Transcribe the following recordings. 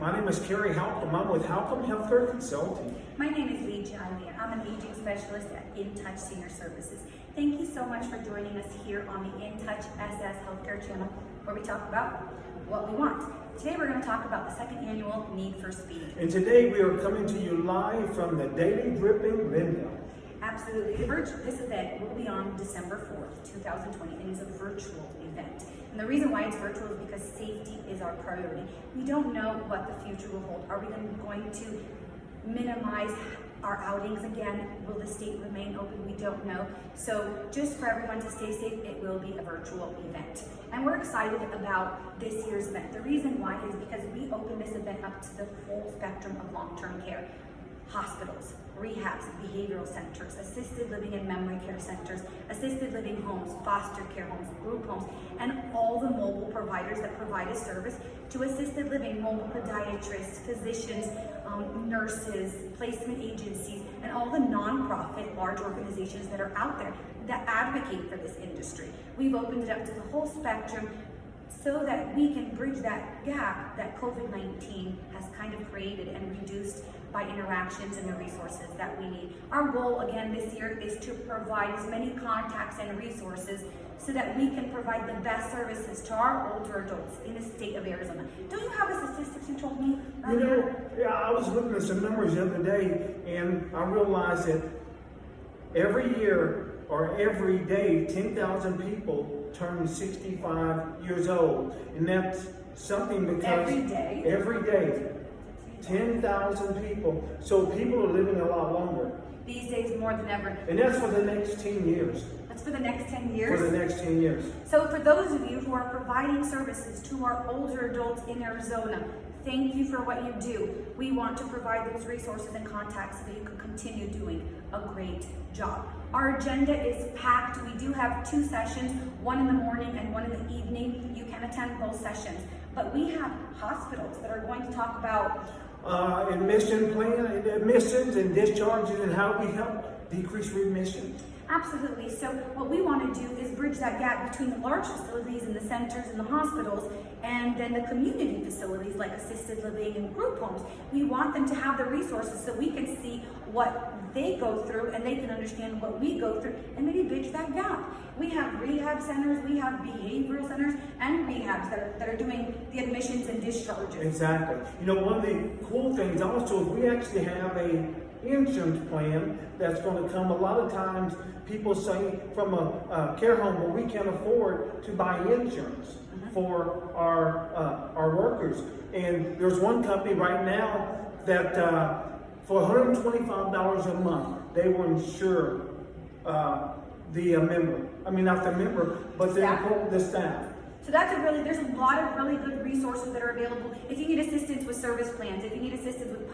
My name is Kerry Halcomb. I'm with Halcomb Healthcare Consulting. My name is Lee Jiley, and I'm an aging specialist at In Touch Senior Services. Thank you so much for joining us here on the In Touch SS Healthcare channel, where we talk about what we want. Today we're going to talk about the second annual Need for Speed. And today we are coming to you live from the Daily Dripping Window. Absolutely. This event will be on December 4th, 2020, and it's a virtual event. And the reason why it's virtual is because safety is our priority. We don't know what the future will hold. Are we going to minimize our outings again? Will the state remain open? We don't know. So just for everyone to stay safe, it will be a virtual event. And we're excited about this year's event. The reason why is because we open this event up to the full spectrum of long-term care. Hospitals, rehabs, behavioral centers, assisted living and memory care centers, assisted living homes, foster care homes, group homes, and all the mobile providers that provide a service to assisted living, mobile podiatrists, physicians, nurses, placement agencies, and all the nonprofit large organizations that are out there that advocate for this industry. We've opened it up to the whole spectrum so that we can bridge that gap that COVID-19 has kind of created and reduced by interactions and the resources that we need. Our goal again this year is to provide as many contacts and resources so that we can provide the best services to our older adults in the state of Arizona. Don't you have the statistics you told me earlier? Yeah, I was looking at some numbers the other day and I realized that every year or every day 10,000 people turn 65 years old. And that's something because every day 10,000 people. So people are living a lot longer. These days more than ever. And that's for the next 10 years. That's for the next 10 years? For the next 10 years. So for those of you who are providing services to our older adults in Arizona, thank you for what you do. We want to provide those resources and contacts so that you can continue doing a great job. Our agenda is packed. We do have 2 sessions, one in the morning and one in the evening. You can attend both sessions. But we have hospitals that are going to talk about admissions and discharges and how we help decrease readmission. Absolutely. So what we want to do is bridge that gap between the large facilities and the centers and the hospitals and then the community facilities like assisted living and group homes. We want them to have the resources so we can see what they go through and they can understand what we go through and maybe bridge that gap. We have rehab centers, we have behavioral centers and rehabs that are doing the admissions and discharges. Exactly. You know, one of the cool things also is we actually have a insurance plan that's going to come. A lot of times people say from a care home where we can't afford to buy insurance for our workers. And there's one company right now that for $125 a month, they will insure the member. I mean, not the member, but the staff. So there's a lot of really good resources that are available. If you need assistance with service plans, if you need assistance with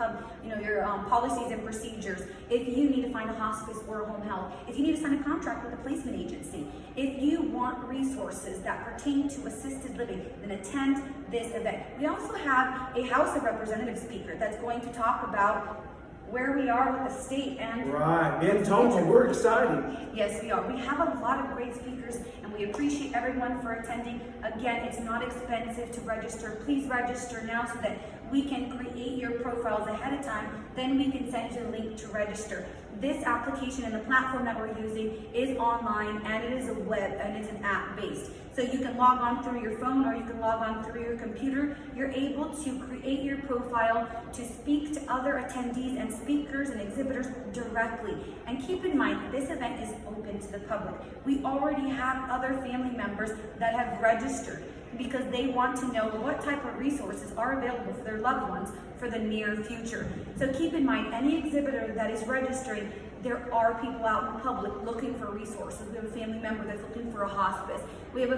your policies and procedures, if you need to find a hospice or a home health, if you need to sign a contract with a placement agency, if you want resources that pertain to assisted living, then attend this event. We also have a House of Representatives speaker that's going to talk about where we are with the state and right. Ben Thompson, we're excited. Yes, we are. We have a lot of great speakers and we appreciate everyone for attending. Again, it's not expensive to register. Please register now so that we can create your profiles ahead of time. Then we can send you the link to register. This application and the platform that we're using is online and it is a web and it's an app based. So you can log on through your phone or you can log on through your computer. You're able to create your profile to speak to other attendees and speakers and exhibitors directly. And keep in mind, this event is open to the public. We already have other family members that have registered because they want to know what type of resources are available for their loved ones for the near future. So keep in mind, any exhibitor that is registering, there are people out in the public looking for resources. We have a family member that's looking for a hospice. We have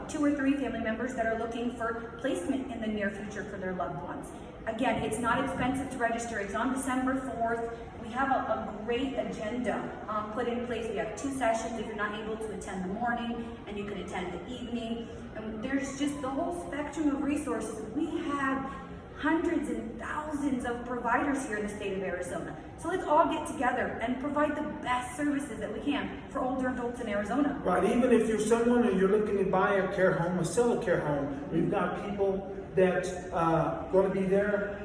2 or 3 family members that are looking for placement in the near future for their loved ones. Again, it's not expensive to register. It's on December 4th. We have a great agenda put in place. We have 2 sessions if you're not able to attend the morning, and you can attend the evening. And there's just the whole spectrum of resources. We have hundreds and thousands of providers here in the state of Arizona. So let's all get together and provide the best services that we can for older adults in Arizona. Right, even if you're someone and you're looking to buy a care home or sell a care home, we've got people that's going to be there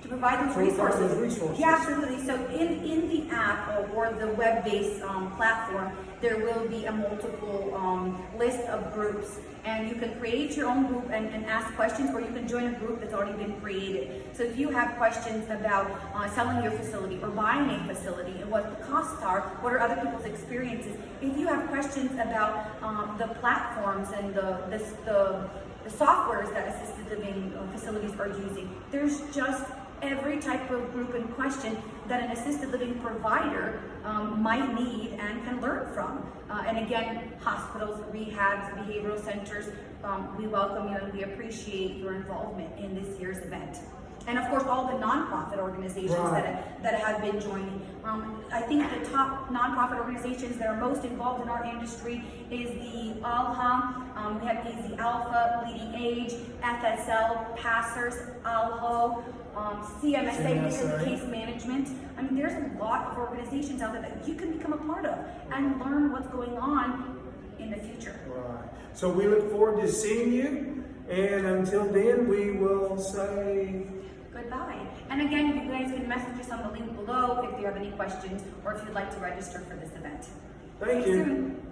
to provide those to provide resources. those resources. Yeah, absolutely. So in the app or the web-based platform, there will be a multiple list of groups, and you can create your own group and ask questions, or you can join a group that's already been created. So if you have questions about selling your facility or buying a facility and what the costs are, what are other people's experiences, if you have questions about the platforms and the softwares that assisted living facilities are using, there's just every type of group and question that an assisted living provider might need and can learn from. And again, hospitals, rehabs, behavioral centers, we welcome you and we appreciate your involvement in this year's event. And of course, all the nonprofit organizations that have been joining. I think the top nonprofit organizations that are most involved in our industry is the ALHA, we have Easy Alpha, Leading Age, FSL, Passers, ALHO, CMSA because of case management. I mean, there's a lot of organizations out there that you can become a part of and learn what's going on in the future. Right. So we look forward to seeing you, and until then, we will say goodbye. And again, you guys can message us on the link below if you have any questions or if you'd like to register for this event. thank See you you. soon.